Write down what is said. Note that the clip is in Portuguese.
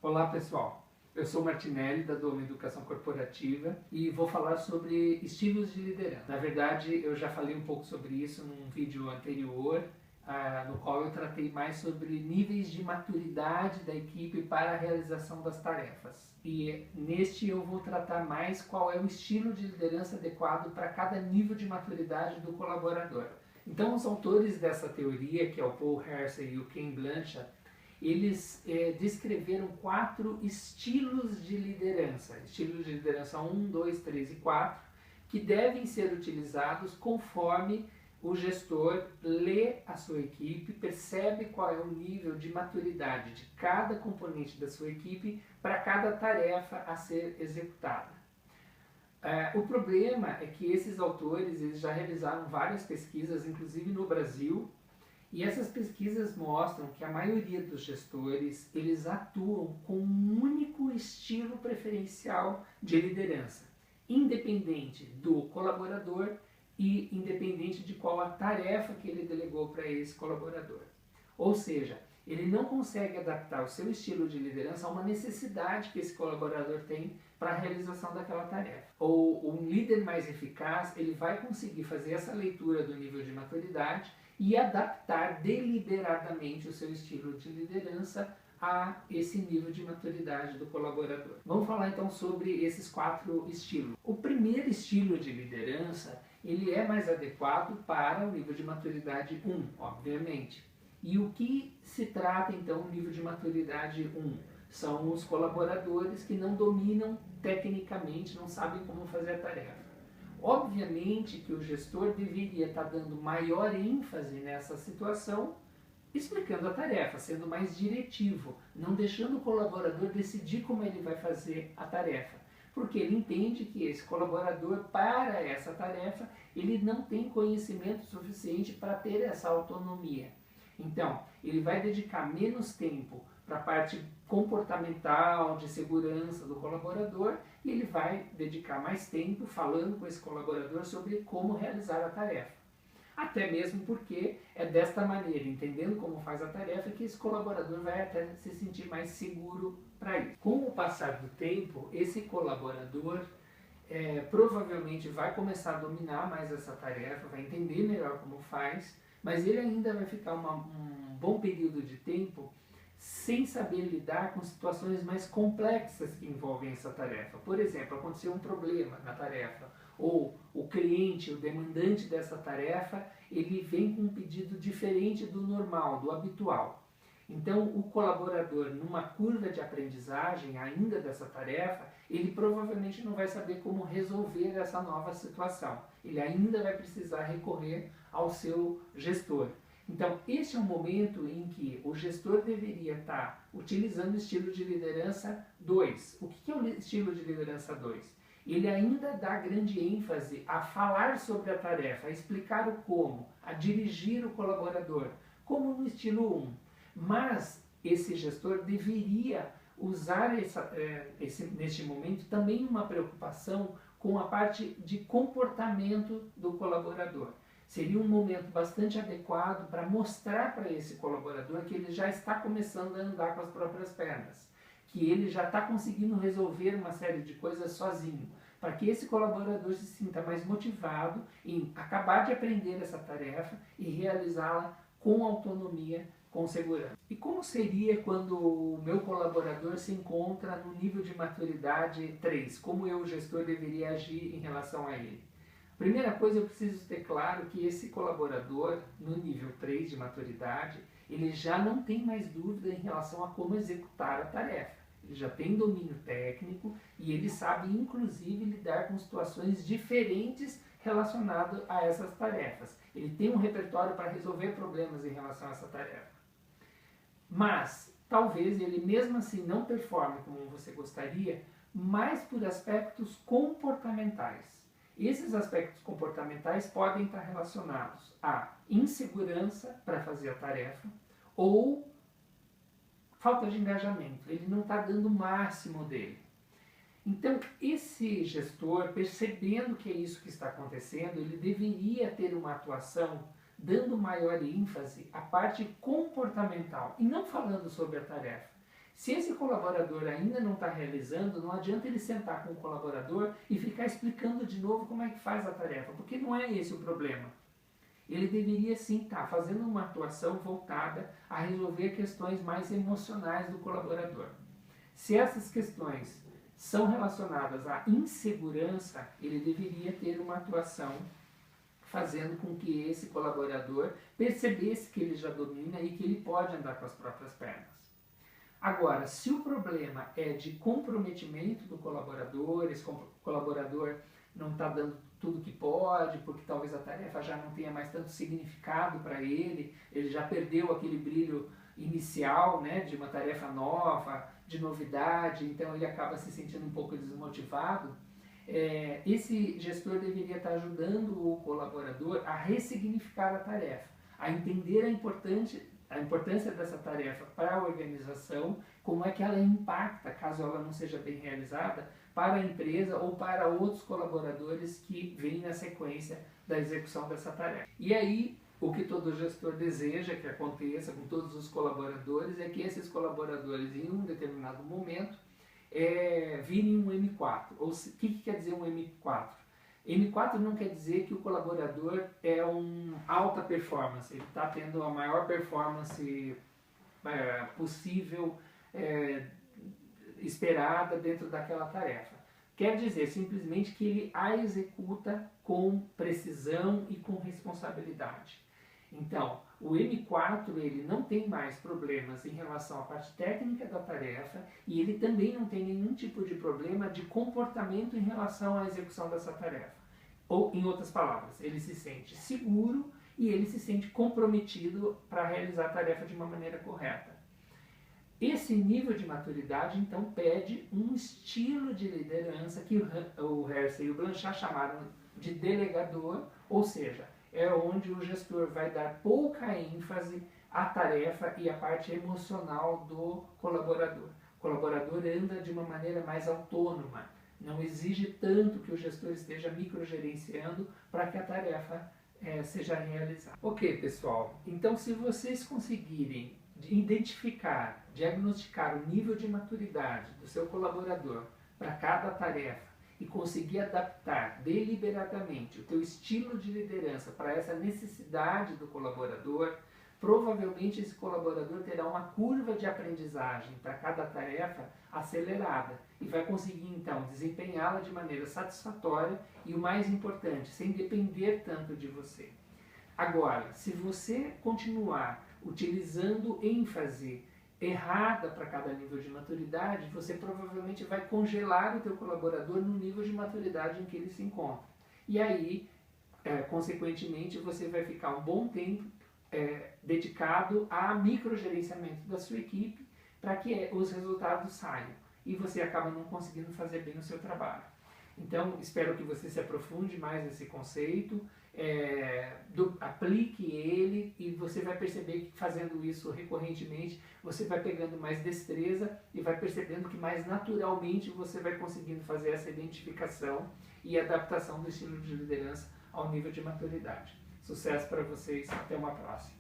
Olá pessoal, eu sou Martinelli da Doma Educação Corporativa e vou falar sobre estilos de liderança. Na verdade, eu já falei um pouco sobre isso num vídeo anterior, no qual eu tratei mais sobre níveis de maturidade da equipe para a realização das tarefas. E neste eu vou tratar mais qual é o estilo de liderança adequado para cada nível de maturidade do colaborador. Então, os autores dessa teoria, que é o Paul Hersey e o Ken Blanchard, eles descreveram 4 estilos de liderança. Estilos de liderança 1, 2, 3 e 4, que devem ser utilizados conforme o gestor lê a sua equipe, percebe qual é o nível de maturidade de cada componente da sua equipe para cada tarefa a ser executada. O problema é que esses autores eles já realizaram várias pesquisas, inclusive no Brasil, e essas pesquisas mostram que a maioria dos gestores eles atuam com um único estilo preferencial de liderança, independente do colaborador e independente de qual a tarefa que ele delegou para esse colaborador. Ou seja, ele não consegue adaptar o seu estilo de liderança a uma necessidade que esse colaborador tem para a realização daquela tarefa. Ou um líder mais eficaz, ele vai conseguir fazer essa leitura do nível de maturidade e adaptar deliberadamente o seu estilo de liderança a esse nível de maturidade do colaborador. Vamos falar então sobre esses 4 estilos. O primeiro estilo de liderança, ele é mais adequado para o nível de maturidade 1, obviamente. E o que se trata então o nível de maturidade 1? São os colaboradores que não dominam tecnicamente, não sabem como fazer a tarefa. Obviamente que o gestor deveria estar dando maior ênfase nessa situação, explicando a tarefa, sendo mais diretivo, não deixando o colaborador decidir como ele vai fazer a tarefa, porque ele entende que esse colaborador, para essa tarefa, ele não tem conhecimento suficiente para ter essa autonomia. Então, ele vai dedicar menos tempo para a parte comportamental, de segurança do colaborador, e ele vai dedicar mais tempo falando com esse colaborador sobre como realizar a tarefa. Até mesmo porque é desta maneira, entendendo como faz a tarefa, que esse colaborador vai até se sentir mais seguro para isso. Com o passar do tempo, esse colaborador provavelmente vai começar a dominar mais essa tarefa, vai entender melhor como faz, mas ele ainda vai ficar um bom período de tempo sem saber lidar com situações mais complexas que envolvem essa tarefa. Por exemplo, aconteceu um problema na tarefa, ou o cliente, o demandante dessa tarefa, ele vem com um pedido diferente do normal, do habitual. Então, o colaborador, numa curva de aprendizagem ainda dessa tarefa, ele provavelmente não vai saber como resolver essa nova situação. Ele ainda vai precisar recorrer ao seu gestor. Então, este é um momento em que o gestor deveria estar utilizando o estilo de liderança 2. O que é o estilo de liderança 2? Ele ainda dá grande ênfase a falar sobre a tarefa, a explicar o como, a dirigir o colaborador, como no estilo 1. Mas esse gestor deveria usar neste momento também uma preocupação com a parte de comportamento do colaborador. Seria um momento bastante adequado para mostrar para esse colaborador que ele já está começando a andar com as próprias pernas, que ele já está conseguindo resolver uma série de coisas sozinho, para que esse colaborador se sinta mais motivado em acabar de aprender essa tarefa e realizá-la com autonomia, com segurança. E como seria quando o meu colaborador se encontra no nível de maturidade 3? Como eu, gestor, deveria agir em relação a ele? Primeira coisa, eu preciso ter claro que esse colaborador, no nível 3 de maturidade, ele já não tem mais dúvida em relação a como executar a tarefa. Ele já tem domínio técnico e ele sabe, inclusive, lidar com situações diferentes relacionadas a essas tarefas. Ele tem um repertório para resolver problemas em relação a essa tarefa. Mas, talvez ele mesmo assim não performe como você gostaria, mas por aspectos comportamentais. Esses aspectos comportamentais podem estar relacionados a insegurança para fazer a tarefa ou falta de engajamento. Ele não está dando o máximo dele. Então, esse gestor, percebendo que é isso que está acontecendo, ele deveria ter uma atuação dando maior ênfase à parte comportamental e não falando sobre a tarefa. Se esse colaborador ainda não está realizando, não adianta ele sentar com o colaborador e ficar explicando de novo como é que faz a tarefa, porque não é esse o problema. Ele deveria sim estar fazendo uma atuação voltada a resolver questões mais emocionais do colaborador. Se essas questões são relacionadas à insegurança, ele deveria ter uma atuação fazendo com que esse colaborador percebesse que ele já domina e que ele pode andar com as próprias pernas. Agora, se o problema é de comprometimento do colaborador, esse colaborador não está dando tudo que pode, porque talvez a tarefa já não tenha mais tanto significado para ele, ele já perdeu aquele brilho inicial, né, de uma tarefa nova, de novidade, então ele acaba se sentindo um pouco desmotivado, esse gestor deveria estar ajudando o colaborador a ressignificar a tarefa, a entender a importância dessa tarefa para a organização, como é que ela impacta, caso ela não seja bem realizada, para a empresa ou para outros colaboradores que vêm na sequência da execução dessa tarefa. E aí, o que todo gestor deseja que aconteça com todos os colaboradores é que esses colaboradores, em um determinado momento, virem um M4. O que quer dizer um M4? M4 não quer dizer que o colaborador é um alta performance, ele está tendo a maior performance possível, esperada dentro daquela tarefa. Quer dizer simplesmente que ele a executa com precisão e com responsabilidade. Então, o M4 ele não tem mais problemas em relação à parte técnica da tarefa e ele também não tem nenhum tipo de problema de comportamento em relação à execução dessa tarefa. Ou, em outras palavras, ele se sente seguro e ele se sente comprometido para realizar a tarefa de uma maneira correta. Esse nível de maturidade, então, pede um estilo de liderança que o Hersey e o Blanchard chamaram de delegador, ou seja, é onde o gestor vai dar pouca ênfase à tarefa e à parte emocional do colaborador. O colaborador anda de uma maneira mais autônoma, não exige tanto que o gestor esteja microgerenciando para que a tarefa seja realizada. Ok, pessoal, então se vocês conseguirem identificar, diagnosticar o nível de maturidade do seu colaborador para cada tarefa e conseguir adaptar deliberadamente o teu estilo de liderança para essa necessidade do colaborador, provavelmente esse colaborador terá uma curva de aprendizagem para cada tarefa acelerada e vai conseguir então desempenhá-la de maneira satisfatória e, o mais importante, sem depender tanto de você. Agora, se você continuar utilizando ênfase errada para cada nível de maturidade, você provavelmente vai congelar o teu colaborador no nível de maturidade em que ele se encontra. E aí, consequentemente, você vai ficar um bom tempo dedicado a microgerenciamento da sua equipe para que os resultados saiam. E você acaba não conseguindo fazer bem o seu trabalho. Então, espero que você se aprofunde mais nesse conceito, aplique ele e você vai perceber que fazendo isso recorrentemente, você vai pegando mais destreza e vai percebendo que mais naturalmente você vai conseguindo fazer essa identificação e adaptação do estilo de liderança ao nível de maturidade. Sucesso para vocês, até uma próxima.